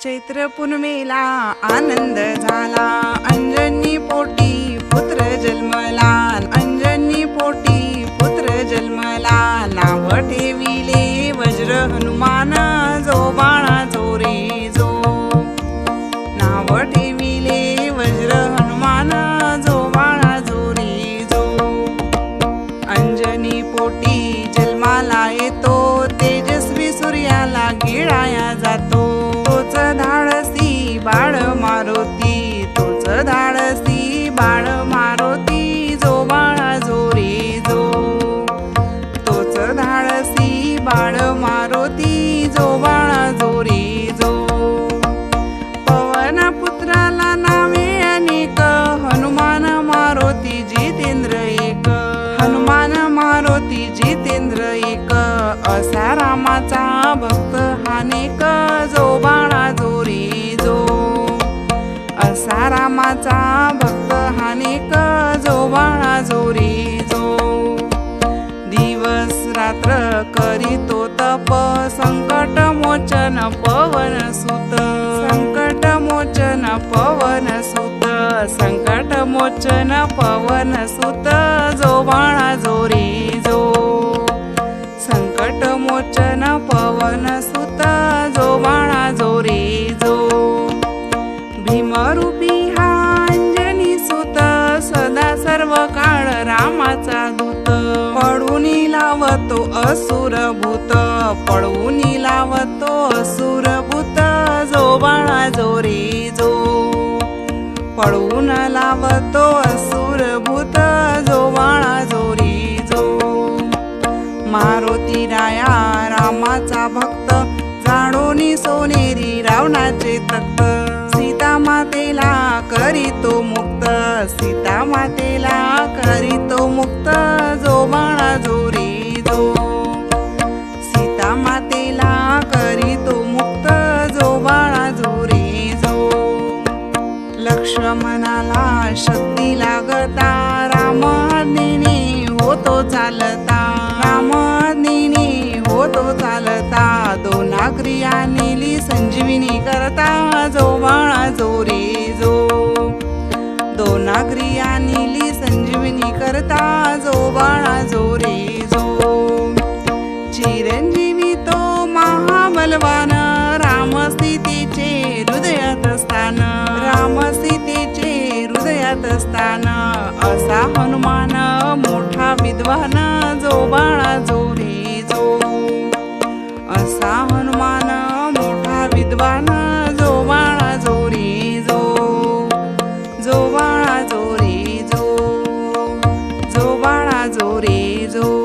चैत्र पुनमेला आनंद झाला, अंजनी पोटी पुत्र जन्मला, अंजनी पोटी पुत्र जन्मला. नाव ठेविले वज्र हनुमान, जो बाळा जो रे जो. नाव ठेविले वज्र हनुमान, जो बाळा जो रे जो. अंजनी पोटी जन्माला येतो, तेजस्वी सूर्याला गिळाया जातो. तोच धाडसी बाळ मारुती, तोच धाडसी बाळ मारुती, जो बाळा जो रे जो. तोच धाडसी बाळ मारुती, जो बाळा जो रे जो. पवन पुत्राला नावे अनेक, हनुमान मारुती जितेंद्र एक. हनुमान मारुती जितेंद्र एक, असा रामाचा भक्त हानेक, जो बाळा जो रे जो. असा रामाचा भक्त हानेक, जो बाळा जो रे जो. दिवस रात्र करीतो तप, संकट मोचन पवन सुत. संकट मोचन पवन सुत, संकट मोचन पवन सुत, जो बाळा जो रे जो. संकट मोचन पवन सुत, जो बाळा जो रे जो. भीमरूपी हा अंजनी सुत, सदा सर्व काळ रामाचा दूत. पळूनी लावतो असुर भूत, पळूनी लावतो असुर भूत, जो बाळा जो रे जो. पळून लावतो असुर भूत, जो बाळा जो रे जो. मारुती राया रामाचा भक्त, झाडोनी सोनेरी रावणाचे तख्त. सीता मातेला करीतो मुक्त, सीता मातेला करीतो मुक्त, जो बाळा जो रे जो. सीता मातेला करीतो मुक्त, जो बाळा जो रे जो. लक्ष्मणाला शक्ती लागता, राम आज्ञेने होतो चालता. राम आज्ञेने होतो चालता, दोनाग्रिया नेली संजीविनी करता, जो बाळा जो रे जो. दोनाग्रिया नेली संजीविनी करता, जो बाळा जो रे जो. चिरंजीवी तो महाबलवान, राम सीतेचे हृदयात स्थान. राम सीतेचे हृदयात स्थान, असा हनुमान मोठा विद्वान, जो बाळा जो रे जो. असा हनुमान मोठा विद्वान, जो बाळा जो रे जो. जो बाळा जो रे जो. जो बाळा जो रे जो.